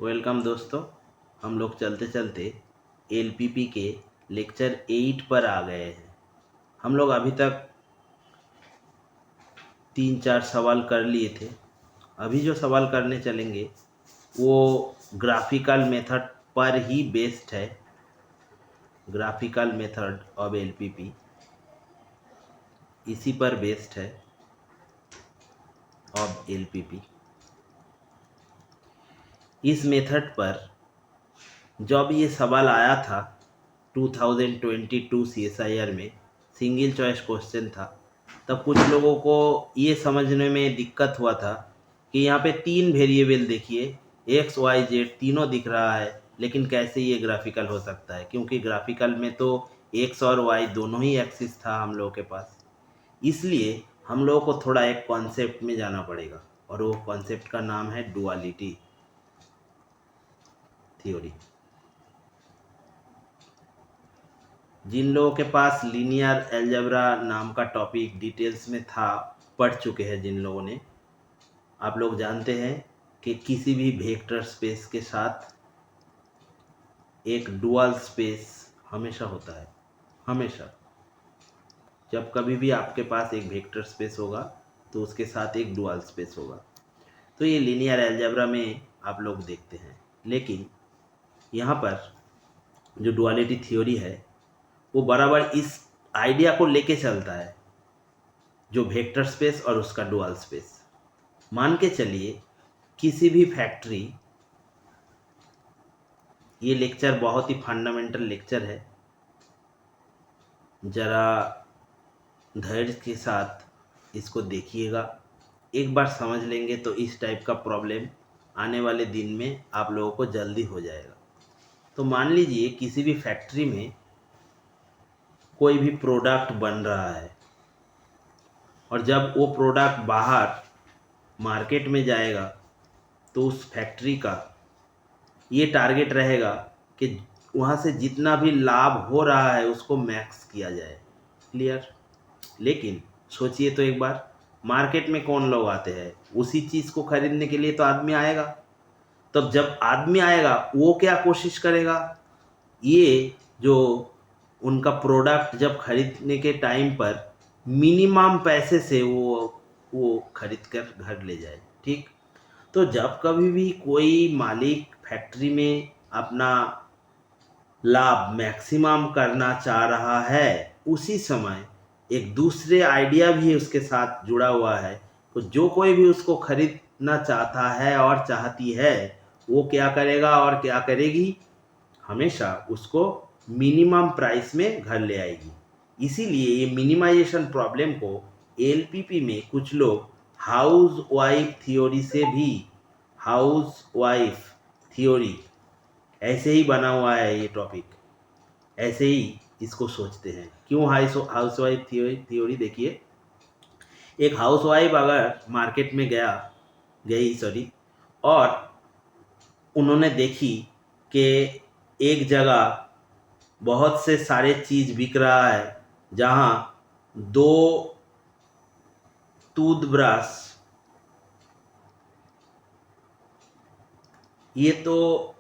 Welcome दोस्तों। हम लोग चलते चलते एलपीपी के लेक्चर 8 पर आ गए हैं। हम लोग अभी तक 3-4 सवाल कर लिए थे। अभी जो सवाल करने चलेंगे वो ग्राफिकल मेथड पर ही बेस्ड है। ग्राफिकल मेथड ऑफ एलपीपी इसी पर बेस्ड है ऑफ एलपीपी। इस मेथड पर जब ये सवाल आया था 2022 सीएसआईआर में, सिंगल चॉइस क्वेश्चन था, तब कुछ लोगों को ये समझने में दिक्कत हुआ था कि यहाँ पे 3 वेरिएबल देखिए, एक्स वाई जेड तीनों दिख रहा है, लेकिन कैसे ये ग्राफिकल हो सकता है, क्योंकि ग्राफिकल में तो एक्स और वाई दोनों ही एक्सिस था हम लोगों के पास। इसलिए हम लोगों को थोड़ा एक कॉन्सेप्ट में जाना पड़ेगा और वो कॉन्सेप्ट का नाम है डुअलिटी थ्योरी। जिन लोगों के पास लीनियर अलजेब्रा नाम का टॉपिक डिटेल्स में था, पढ़ चुके हैं जिन लोगों ने, आप लोग जानते हैं कि किसी भी वेक्टर स्पेस के साथ एक डुअल स्पेस हमेशा होता है। हमेशा जब कभी भी आपके पास एक वेक्टर स्पेस होगा तो उसके साथ एक डुअल स्पेस होगा। तो ये लीनियर अलजेब्रा में आप लोग देखते हैं, लेकिन यहाँ पर जो डुअलिटी थ्योरी है वो बराबर इस आइडिया को लेके चलता है, जो वेक्टर स्पेस और उसका डुअल स्पेस। मान के चलिए किसी भी फैक्ट्री, ये लेक्चर बहुत ही फंडामेंटल लेक्चर है, ज़रा धैर्य के साथ इसको देखिएगा। एक बार समझ लेंगे तो इस टाइप का प्रॉब्लम आने वाले दिन में आप लोगों को जल्दी हो जाएगा। तो मान लीजिए किसी भी फैक्ट्री में कोई भी प्रोडक्ट बन रहा है और जब वो प्रोडक्ट बाहर मार्केट में जाएगा तो उस फैक्ट्री का ये टारगेट रहेगा कि वहाँ से जितना भी लाभ हो रहा है उसको मैक्स किया जाए। क्लियर? लेकिन सोचिए तो एक बार, मार्केट में कौन लोग आते हैं? उसी चीज़ को खरीदने के लिए तो आदमी आएगा। तब जब आदमी आएगा वो क्या कोशिश करेगा, ये जो उनका प्रोडक्ट जब खरीदने के टाइम पर मिनिमम पैसे से वो खरीद कर घर ले जाए। ठीक? तो जब कभी भी कोई मालिक फैक्ट्री में अपना लाभ मैक्सिमम करना चाह रहा है, उसी समय एक दूसरे आइडिया भी उसके साथ जुड़ा हुआ है। तो जो कोई भी उसको खरीदना चाहता है और चाहती है, वो क्या करेगा और क्या करेगी, हमेशा उसको मिनिमम प्राइस में घर ले आएगी। इसीलिए ये मिनिमाइजेशन प्रॉब्लम को एलपीपी में कुछ लोग हाउस वाइफ थ्योरी से भी, हाउस वाइफ थ्योरी ऐसे ही बना हुआ है ये टॉपिक, ऐसे ही इसको सोचते हैं। क्यों हाउस वाइफ थ्योरी? देखिए, एक हाउस वाइफ अगर मार्केट में गई और उन्होंने देखी कि एक जगह बहुत से सारे चीज़ बिक रहा है, जहाँ 2 टूथब्रश, ये तो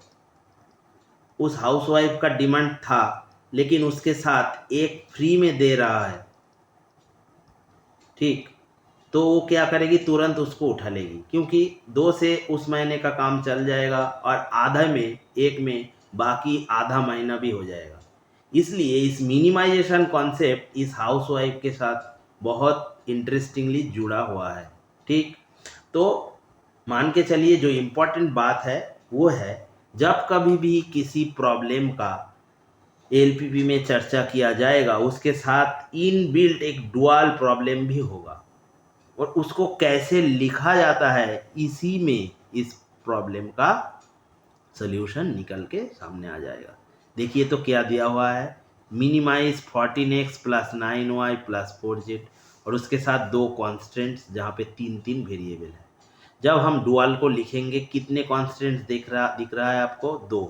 उस हाउसवाइफ का डिमांड था, लेकिन उसके साथ एक फ्री में दे रहा है। ठीक? तो वो क्या करेगी, तुरंत उसको उठा लेगी, क्योंकि 2 से उस महीने का काम चल जाएगा और आधा में, एक में बाकी आधा महीना भी हो जाएगा। इसलिए इस मिनिमाइजेशन कॉन्सेप्ट इस हाउसवाइफ के साथ बहुत इंटरेस्टिंगली जुड़ा हुआ है। ठीक? तो मान के चलिए जो इम्पोर्टेंट बात है वो है, जब कभी भी किसी प्रॉब्लम का एलपीपी में चर्चा किया जाएगा, उसके साथ इनबिल्ट एक डुअल प्रॉब्लम भी होगा और उसको कैसे लिखा जाता है, इसी में इस प्रॉब्लम का सल्यूशन निकल के सामने आ जाएगा। देखिए तो क्या दिया हुआ है, minimise 14x plus 9y plus 4z, और उसके साथ 2 कॉन्स्टेंट्स जहाँ पे 3 वेरिएबल है। जब हम डुअल को लिखेंगे कितने कॉन्स्टेंट्स दिख रहा है आपको? 2।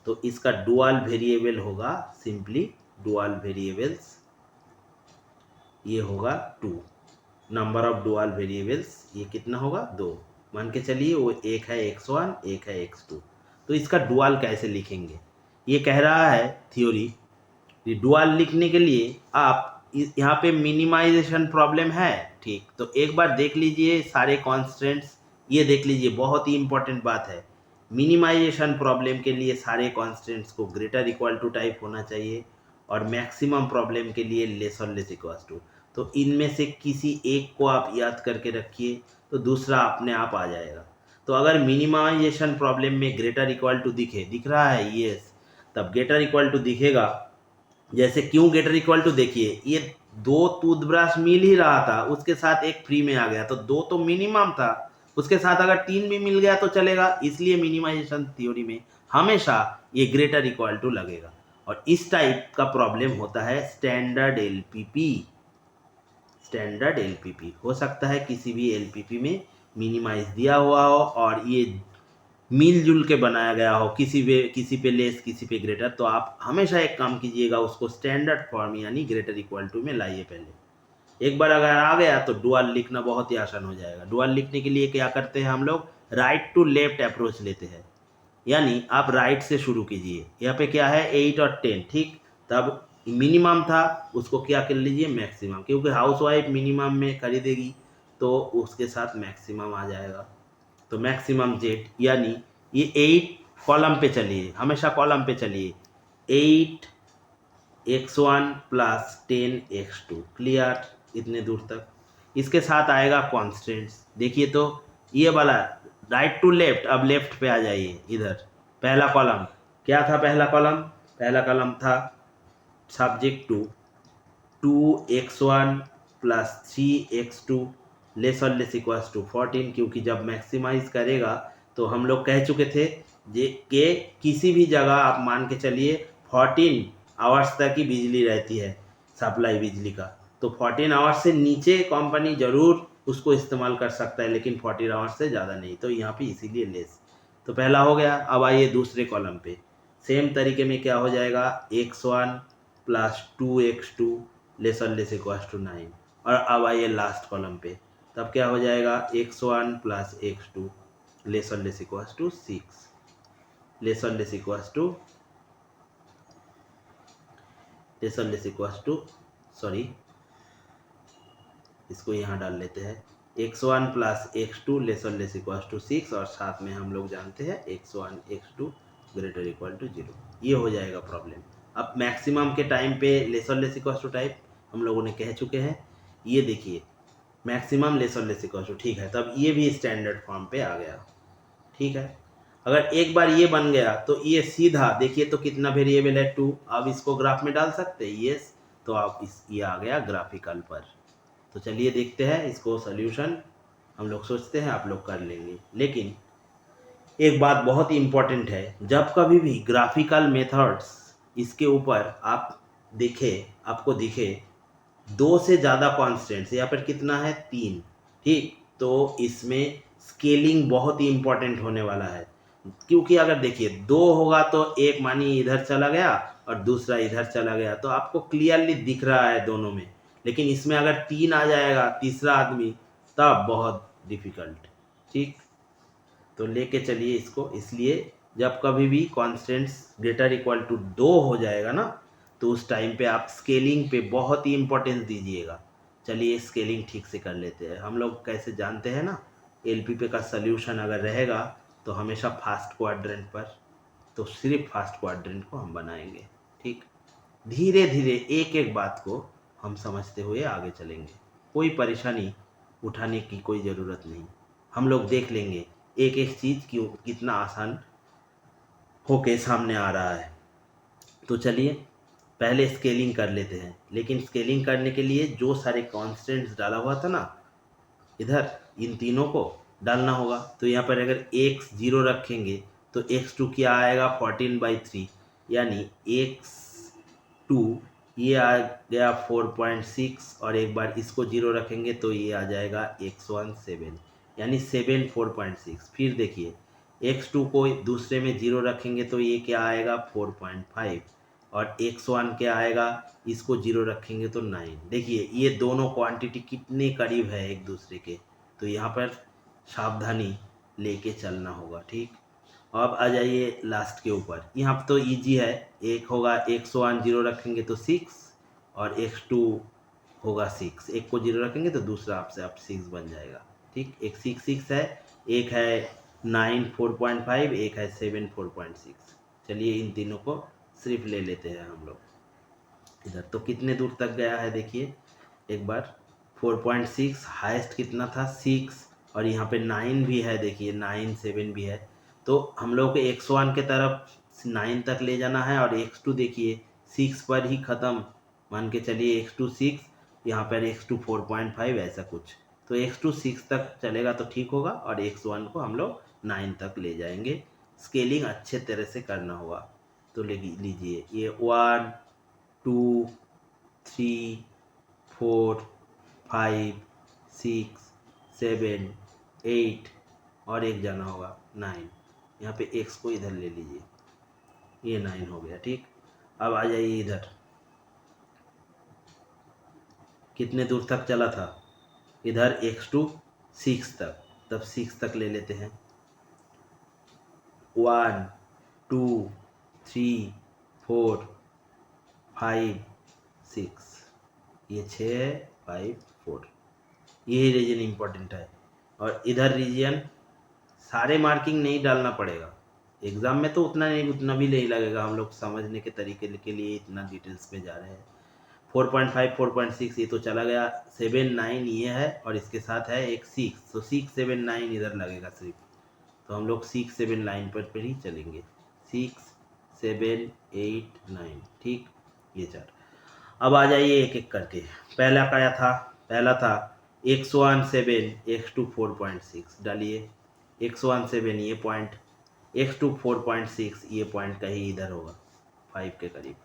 तो इसका डुअल वेरिएबल होगा, सिंपली डुअल वेरिएबल्स ये होगा 2। नंबर ऑफ डुअल वेरिएबल्स ये कितना होगा? 2। मान के चलिए वो एक है x1, एक है x2। तो इसका डुअल कैसे लिखेंगे, ये कह रहा है थ्योरी। डुअल लिखने के लिए आप यहाँ पे मिनिमाइजेशन प्रॉब्लम है, ठीक। तो एक बार देख लीजिए सारे कॉन्स्टेंट्स, ये देख लीजिए बहुत ही इंपॉर्टेंट बात है। मिनिमाइजेशन प्रॉब्लम के लिए सारे कॉन्स्टेंट्स को ग्रेटर इक्वल टू टाइप होना चाहिए, और मैक्सिमम प्रॉब्लम के लिए लेस और लेस इक्वल टू। तो इनमें से किसी एक को आप याद करके रखिए, तो दूसरा अपने आप आ जाएगा। तो अगर मिनिमाइजेशन प्रॉब्लम में ग्रेटर इक्वल टू दिख रहा है यस, तब ग्रेटर इक्वल टू दिखेगा। जैसे क्यों ग्रेटर इक्वल टू, देखिए ये 2 टूथब्रश मिल ही रहा था, उसके साथ एक फ्री में आ गया, तो 2 तो मिनिमम था, उसके साथ अगर 3 भी मिल गया तो चलेगा। इसलिए मिनिमाइजेशन थ्योरी में हमेशा ये ग्रेटर इक्वल टू लगेगा। और इस टाइप का प्रॉब्लम होता है स्टैंडर्ड एलपीपी। स्टैंडर्ड एलपीपी हो सकता है किसी भी एलपीपी में मिनिमाइज दिया हुआ हो और ये मिलजुल के बनाया गया हो, किसी पे लेस किसी पे ग्रेटर, तो आप हमेशा एक काम कीजिएगा, उसको स्टैंडर्ड फॉर्म यानी ग्रेटर इक्वल टू में लाइए पहले। एक बार अगर आ गया तो डुअल लिखना बहुत ही आसान हो जाएगा। डुअल लिखने के लिए क्या करते हैं हम लोग, राइट टू लेफ्ट अप्रोच लेते हैं, यानी आप राइट से शुरू कीजिए। यहाँ पे क्या है 8 और 10, ठीक। तब मिनिमम था, उसको क्या कर लीजिए मैक्सिमम, क्योंकि हाउसवाइफ मिनिमम में खरीदेगी तो उसके साथ मैक्सिमम आ जाएगा। तो मैक्सिमम जेट, यानी ये 8 कॉलम पे चलिए, हमेशा कॉलम पे चलिए। 8x1 प्लस 10x2, क्लियर इतने दूर तक। इसके साथ आएगा कॉन्स्टेंट्स, देखिए तो ये वाला राइट टू लेफ्ट, अब लेफ्ट पे आ जाइए। इधर पहला कॉलम क्या था, पहला कॉलम था subject to 2x1 plus 3x2 less और लेस इक्वल्स टू 14, क्योंकि जब मैक्सिमाइज करेगा तो हम लोग कह चुके थे कि किसी भी जगह आप मान के चलिए 14 आवर्स तक ही बिजली रहती है, सप्लाई बिजली का। तो 14 आवर्स से नीचे कंपनी ज़रूर उसको इस्तेमाल कर सकता है, लेकिन 14 आवर्स से ज़्यादा नहीं, तो यहाँ पे इसीलिए लेस। तो पहला हो गया। अब आइए दूसरे कॉलम पे, सेम तरीके में क्या हो जाएगा, x1 प्लस 2x2 लेस और लेस इक्वल्स टू 9। और अब आइए लास्ट कॉलम पे, तब क्या हो जाएगा x1 प्लस x2 लेस और लेस इक्वल्स टू 6, लेस और लेस इक्वल्स टू सॉरी, इसको यहाँ डाल लेते हैं, x1 प्लस x2 लेस और लेस इक्वल्स टू 6, और साथ में हम लोग जानते हैं x1 x2 greater equal to 0। ये हो जाएगा प्रॉब्लम। अब मैक्सिमम के टाइम पे लेस और लेस इक्वल्स टू टाइप हम लोगों ने कह चुके हैं, ये देखिए मैक्सिमम लेस और लेस इक्वल्स टू, ठीक है। तब ये भी स्टैंडर्ड फॉर्म पे आ गया, ठीक है। अगर एक बार ये बन गया तो ये सीधा देखिए तो कितना वेरिएबल है 2, अब इसको ग्राफ में डाल सकते हैं यस, तो आप ये आ गया ग्राफिकल पर। तो चलिए देखते हैं इसको सॉल्यूशन, हम लोग सोचते हैं आप लोग कर लेंगे। लेकिन एक बात बहुत ही इम्पोर्टेंट है, जब कभी भी ग्राफिकल मेथड्स इसके ऊपर आप आपको दिखे 2 से ज़्यादा कॉन्स्टेंट्स, यहाँ पर कितना है 3, ठीक। तो इसमें स्केलिंग बहुत ही इम्पोर्टेंट होने वाला है, क्योंकि अगर देखिए 2 होगा तो एक मानिए इधर चला गया और दूसरा इधर चला गया, तो आपको क्लियरली दिख रहा है दोनों में। लेकिन इसमें अगर 3 आ जाएगा तीसरा आदमी, तब बहुत डिफिकल्ट, ठीक। तो लेके चलिए इसको, इसलिए जब कभी भी कॉन्स्टेंट्स ग्रेटर इक्वल टू 2 हो जाएगा ना, तो उस टाइम पे आप स्केलिंग पे बहुत ही इम्पोर्टेंस दीजिएगा। चलिए स्केलिंग ठीक से कर लेते हैं। हम लोग कैसे जानते हैं ना, एलपीपी का सल्यूशन अगर रहेगा तो हमेशा फास्ट क्वाड्रेंट पर, तो सिर्फ फास्ट क्वाड्रेंट को हम बनाएंगे, ठीक। धीरे धीरे एक एक बात को हम समझते हुए आगे चलेंगे, कोई परेशानी उठाने की कोई ज़रूरत नहीं। हम लोग देख लेंगे एक एक चीज़ क्यों कितना आसान होके सामने आ रहा है। तो चलिए पहले स्केलिंग कर लेते हैं, लेकिन स्केलिंग करने के लिए जो सारे कॉन्स्टेंट्स डाला हुआ था ना इधर, इन तीनों को डालना होगा। तो यहाँ पर अगर x0 रखेंगे तो x2 क्या आएगा 14/3, यानी x2 ये आ गया 4.6, और एक बार इसको 0 रखेंगे तो ये आ जाएगा x1 7, यानी 7 4.6। फिर देखिए x2 को दूसरे में 0 रखेंगे तो ये क्या आएगा 4.5, और x1 क्या आएगा, इसको 0 रखेंगे तो 9। देखिए ये दोनों क्वांटिटी कितने करीब है एक दूसरे के, तो यहाँ पर सावधानी लेके चलना होगा, ठीक। अब आ जाइए लास्ट के ऊपर। यहाँ पर तो इजी है, एक होगा x1 0 रखेंगे तो 6 और x2 होगा 6, एक को 0 रखेंगे तो दूसरा आपसे आप 6 बन जाएगा। ठीक, एक 6 है, एक है 9 4.5, एक है 7 4.6। चलिए इन तीनों को सिर्फ ले लेते हैं हम लोग इधर। तो कितने दूर तक गया है देखिए एक बार, 4.6, हाईएस्ट कितना था 6, और यहाँ पे 9 भी है देखिए, 9 7 भी है। तो हम लोग को x1 के तरफ 9 तक ले जाना है, और x2 देखिए 6 पर ही ख़त्म, मान के चलिए x2 6, यहाँ पर x2 4.5 ऐसा कुछ। तो x2 6 तक चलेगा तो ठीक होगा, और x1 को हम लोग 9 तक ले जाएंगे। स्केलिंग अच्छे तरह से करना होगा। तो लीजिए ये 1 2 3 4 5 6 7 8 और एक जाना होगा 9। यहाँ पे x को इधर ले लीजिए, ये 9 हो गया। ठीक, अब आ जाइए इधर, कितने दूर तक चला था इधर, x2 6 तक, तब 6 तक ले लेते हैं। 1 2 3 4 5 6, ये 6 है, 5 4, यही रीजन इम्पोर्टेंट है। और इधर रीजन सारे मार्किंग नहीं डालना पड़ेगा, एग्ज़ाम में तो उतना भी नहीं लगेगा, हम लोग समझने के तरीके के लिए इतना डिटेल्स में जा रहे हैं। 4.5 4.6 ये तो चला गया, 7 9 ये है, और इसके साथ है एक 6, तो 6 7 9 इधर लगेगा सिर्फ। तो हम लोग 6 7 9 पर ही चलेंगे, 6 7 8 9। ठीक, ये 4। अब आ जाइए एक एक करके। पहला क्या था, पहला था x1 7 x2 4.6, डालिए x1 7 ये पॉइंट, x2 4.6 ये पॉइंट कहीं इधर होगा 5 के करीब।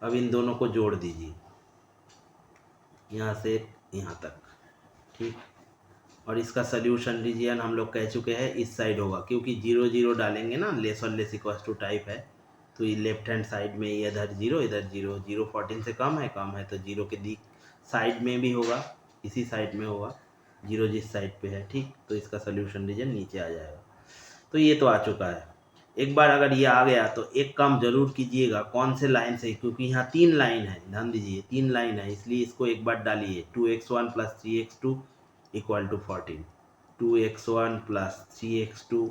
अब इन दोनों को जोड़ दीजिए यहाँ से यहाँ तक। ठीक, और इसका सोल्यूशन रीजियन हम लोग कह चुके हैं इस साइड होगा, क्योंकि 0 0 डालेंगे ना, लेस और लेस इक्वल्स टू टाइप है, तो ये लेफ्ट हैंड साइड में ये इधर 0 इधर 0, 0 14 से कम है तो 0 के दी साइड में भी होगा, इसी साइड में होगा 0 जिस साइड पे है। ठीक, तो इसका सोल्यूशन रीजन नीचे आ जाएगा। तो ये तो आ चुका है। एक बार अगर ये आ गया तो एक काम जरूर कीजिएगा, कौन से लाइन से, क्योंकि यहाँ 3 लाइन है, ध्यान दीजिए 3 लाइन है, इसलिए इसको एक बार डालिए। 2x1 + 3x2 = 14, 2x1 + 3x2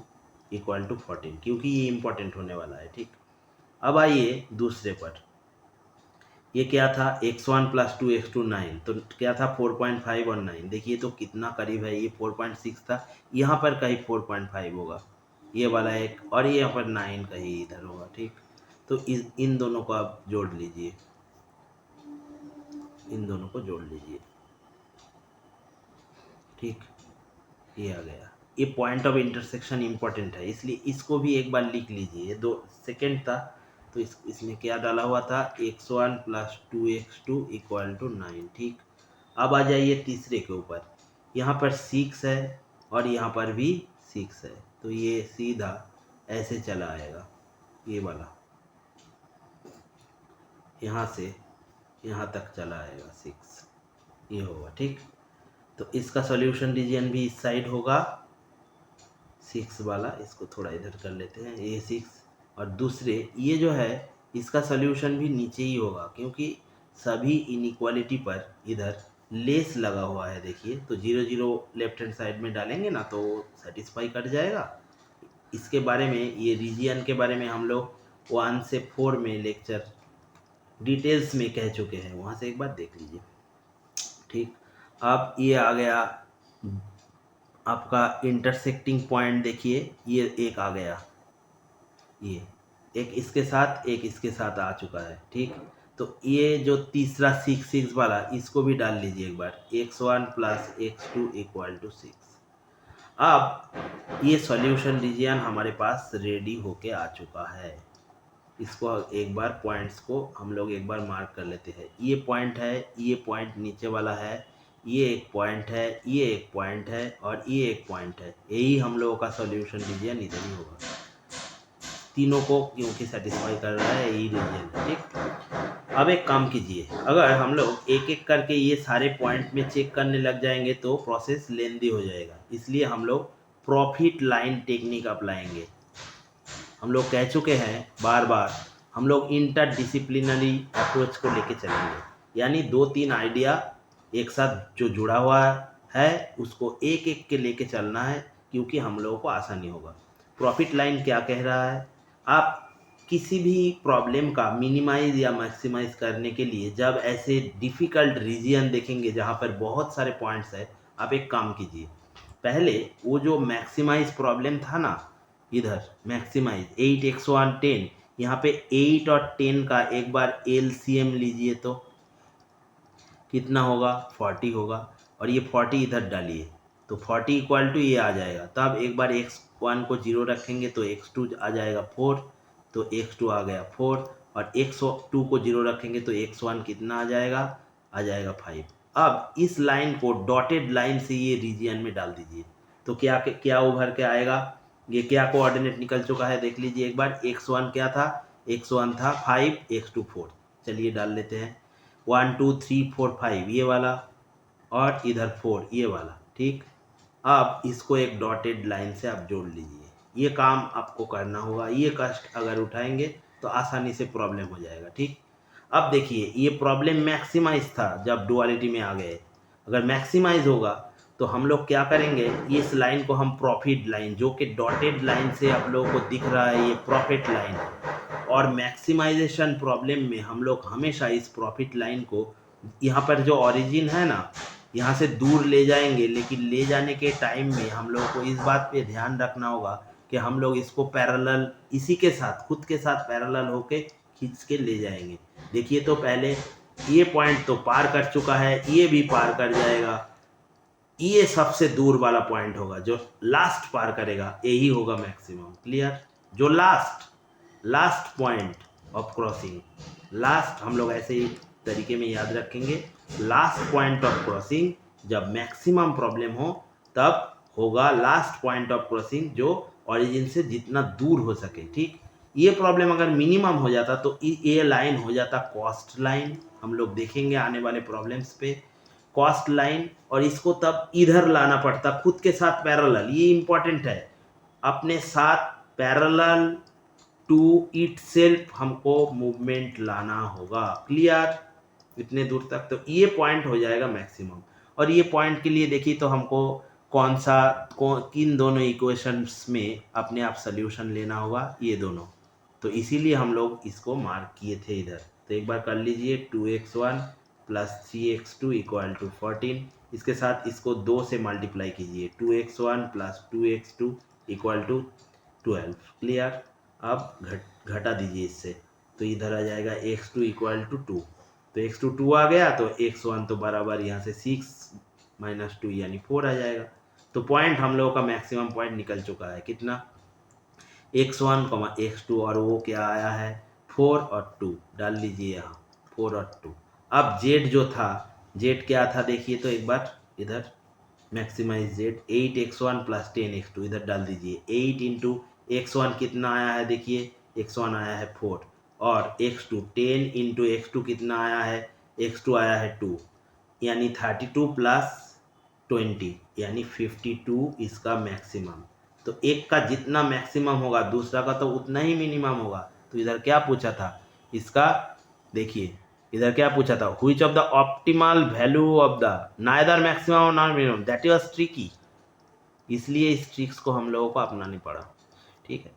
= 14, क्योंकि ये इंपॉर्टेंट होने वाला है। ठीक, अब आइए दूसरे पर। ये क्या था, x1 + 2x2 9, तो क्या था 4.5 और 9, देखिए तो कितना करीब है, ये 4.6 था, यहाँ पर कहीं 4.5 होगा ये वाला एक, और ये यहाँ पर 9 कहीं इधर होगा। ठीक, तो इन दोनों को आप जोड़ लीजिए, इन दोनों को जोड़ लीजिए। ठीक, ये आ गया। ये पॉइंट ऑफ इंटरसेक्शन इंपॉर्टेंट है, इसलिए इसको भी एक बार लिख लीजिए। ये 2 सेकेंड था, तो इसमें क्या डाला हुआ था, x1 + 2x2 = 9। ठीक, अब आ जाइए तीसरे के ऊपर। यहाँ पर 6 है और यहाँ पर भी 6 है, तो ये सीधा ऐसे चला आएगा, ये वाला यहाँ से यहाँ तक चला आएगा 6, ये होगा। ठीक, तो इसका सॉल्यूशन रीजन भी इस साइड होगा, 6 वाला, इसको थोड़ा इधर कर लेते हैं, ये 6, और दूसरे ये जो है इसका सॉल्यूशन भी नीचे ही होगा, क्योंकि सभी इनइक्वालिटी पर इधर लेस लगा हुआ है। देखिए तो 0 0 लेफ्ट हैंड साइड में डालेंगे ना तो सेटिस्फाई कर जाएगा। इसके बारे में, ये रीजियन के बारे में हम लोग 1 से 4 में लेक्चर डिटेल्स में कह चुके हैं, वहाँ से एक बार देख लीजिए। ठीक, अब ये आ गया आपका इंटरसेक्टिंग पॉइंट, देखिए ये एक आ गया, ये एक इसके साथ एक इसके साथ आ चुका है। ठीक, तो ये जो तीसरा 6 6 वाला, इसको भी डाल लीजिए एक बार, x1 + x2 = 6। अब ये सॉल्यूशन रीजियन हमारे पास रेडी होके आ चुका है। इसको एक बार पॉइंट्स को हम लोग एक बार मार्क कर लेते हैं। ये पॉइंट है, ये पॉइंट नीचे वाला है, ये एक पॉइंट है, ये एक पॉइंट है, और ये एक पॉइंट है। यही हम लोगों का सॉल्यूशन रीजियन इधर ही होगा, तीनों को क्योंकि सेटिस्फाई कर रहा है यही रीजियन। ठीक, अब एक काम कीजिए, अगर हम लोग एक एक करके ये सारे पॉइंट में चेक करने लग जाएंगे तो प्रोसेस लेंदी हो जाएगा, इसलिए हम लोग प्रॉफिट लाइन टेक्निक अपनाएंगे। हम लोग कह चुके हैं बार बार, हम लोग इंटर डिसिप्लिनरी अप्रोच को लेके चलेंगे, यानी 2-3 आइडिया एक साथ जो जुड़ा हुआ है उसको एक एक के लेके चलना है, क्योंकि हम लोगों को आसानी होगा। प्रॉफिट लाइन क्या कह रहा है, आप किसी भी प्रॉब्लम का मिनिमाइज या मैक्सिमाइज करने के लिए जब ऐसे डिफ़िकल्ट रीजन देखेंगे जहाँ पर बहुत सारे पॉइंट्स है, आप एक काम कीजिए, पहले वो जो मैक्सिमाइज प्रॉब्लम था ना, इधर मैक्सिमाइज 8x1 10, यहाँ पे 8 और 10 का एक बार एलसीएम लीजिए तो कितना होगा, 40 होगा, और ये 40 इधर डालिए तो 40 इक्वल टू ये आ जाएगा। तब एक बार x1 को 0 रखेंगे तो x2 आ जाएगा 4, तो x2 आ गया 4, और x2 को 0 रखेंगे तो x1 कितना आ जाएगा 5। अब इस लाइन को डॉटेड लाइन से ये रीजियन में डाल दीजिए, तो क्या उभर के आएगा, ये क्या कोऑर्डिनेट निकल चुका है देख लीजिए एक बार। x1 क्या था, x1 था 5, x2 4, चलिए डाल लेते हैं 1 2 3 4 5 ये वाला, और इधर 4 ये वाला, ठीक। अब इसको एक डॉटेड लाइन से आप जोड़ लीजिए, ये काम आपको करना होगा, ये कष्ट अगर उठाएंगे तो आसानी से प्रॉब्लम हो जाएगा, ठीक। अब देखिए ये प्रॉब्लम मैक्सिमाइज था जब डुअलिटी में आ गए, अगर मैक्सिमाइज होगा तो हम लोग क्या करेंगे, इस लाइन को हम प्रॉफिट लाइन, जो कि डॉटेड लाइन से आप लोगों को दिख रहा है ये प्रॉफिट लाइन है, और मैक्सिमाइजेशन प्रॉब्लम में हम लोग हमेशा इस प्रॉफिट लाइन को यहाँ पर जो ओरिजिन है ना, यहाँ से दूर ले जाएंगे, लेकिन ले जाने के टाइम में हम लोग को इस बात पे ध्यान रखना होगा कि हम लोग इसको पैरेलल इसी के साथ खुद के साथ पैरेलल होके खींच के ले जाएंगे। देखिए तो पहले ये पॉइंट तो पार कर चुका है, ये भी पार कर जाएगा, ये सबसे दूर वाला पॉइंट होगा, जो लास्ट पार करेगा यही होगा मैक्सिमम। क्लियर, जो last point of crossing, last हम लोग ऐसे ही तरीके में याद रखेंगे, लास्ट पॉइंट ऑफ क्रॉसिंग जब मैक्सिमम प्रॉब्लम हो तब होगा लास्ट पॉइंट ऑफ क्रॉसिंग, जो ओरिजिन से जितना दूर हो सके, ठीक। ये प्रॉब्लम अगर मिनिमम हो जाता तो ये लाइन हो जाता कॉस्ट लाइन, हम लोग देखेंगे आने वाले प्रॉब्लम्स पे कॉस्ट लाइन, और इसको तब इधर लाना पड़ता खुद के साथ पैरेलल, ये इंपॉर्टेंट है, अपने साथ पैरेलल टू इटसेल्फ हमको मूवमेंट लाना होगा। क्लियर, इतने दूर तक तो ये पॉइंट हो जाएगा मैक्सिमम। और ये पॉइंट के लिए देखिए तो हमको किन दोनों इक्वेशंस में अपने आप सोल्यूशन लेना होगा, ये दोनों, तो इसीलिए हम लोग इसको मार्क किए थे इधर। तो एक बार कर लीजिए 2x1 plus 3x2 equal to 14, इसके साथ इसको 2 से मल्टीप्लाई कीजिए, 2x1 plus 2x2 equal to 12। Clear, अब घटा दीजिए इससे, तो इधर आ जाएगा x2 इक्वल टू 2, तो x2 2 आ गया, तो x1 तो बराबर यहाँ से 6 माइनस 2 यानी 4 आ जाएगा। तो पॉइंट हम लोगों का मैक्सिमम पॉइंट निकल चुका है, कितना, x1 x2, और वो क्या आया है 4 और 2, डाल लीजिए यहाँ 4 और 2। अब z जो था, z क्या था देखिए तो एक बार इधर maximise z, 8x1 plus 10x2 इधर डाल दीजिए, 8 इंटू x1 कितना आया है देखिए, x1 आया है 4, और x2 10 इंटू x2 कितना आया है, x2 आया है 2, यानी 32 प्लस 20 यानी 52 इसका मैक्सिमम। तो एक का जितना मैक्सिमम होगा दूसरा का तो उतना ही मिनिमम होगा। तो इधर क्या पूछा था इसका, देखिए इधर क्या पूछा था, which of the optimal value of the neither maximum not minimum, that was tricky, इसलिए इस ट्रिक्स को हम लोगों को अपनानी पड़ा, ठीक है।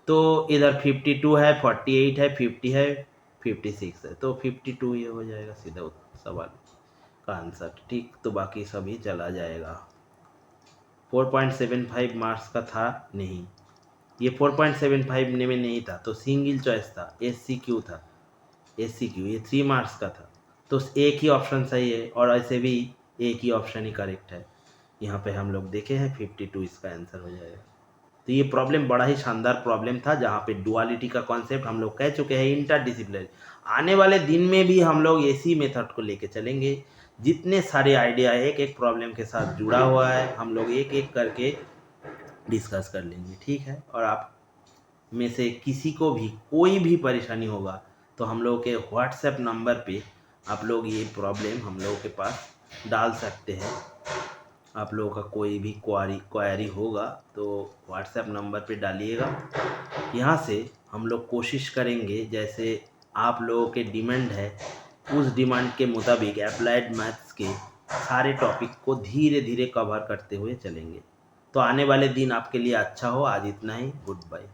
तो इधर 52 है, 48 है, 50 है, 56 है, तो 52 ये हो जाएगा सीधा सवाल का आंसर, ठीक। तो बाकी सभी चला जाएगा। 4.75 मार्क्स का था नहीं, ये 4.75 में नहीं था, तो सिंगल चॉइस था, SCQ था, SCQ ये 3 मार्क्स का था, तो एक ही ऑप्शन सही है, और ऐसे भी एक ही ऑप्शन ही करेक्ट है। यहाँ पे हम लोग देखे हैं 52 इसका आंसर हो जाएगा। तो ये प्रॉब्लम बड़ा ही शानदार प्रॉब्लम था, जहाँ पे डुअलिटी का कॉन्सेप्ट हम लोग कह चुके हैं इंटरडिसिप्लिनरी। आने वाले दिन में भी हम लोग इसी मेथड को लेके चलेंगे, जितने सारे आइडिया एक एक प्रॉब्लम के साथ जुड़ा हुआ है हम लोग एक एक करके डिस्कस कर लेंगे, ठीक है। और आप में से किसी को भी कोई भी परेशानी होगा तो हम लोग के व्हाट्सएप नंबर पे आप लोग ये प्रॉब्लम हम लोगों के पास डाल सकते हैं। आप लोगों का कोई भी क्वारी होगा तो व्हाट्सएप नंबर पे डालिएगा, यहाँ से हम लोग कोशिश करेंगे, जैसे आप लोगों के डिमांड है उस डिमांड के मुताबिक अप्लाइड मैथ्स के सारे टॉपिक को धीरे धीरे कवर करते हुए चलेंगे। तो आने वाले दिन आपके लिए अच्छा हो। आज इतना ही। Good bye.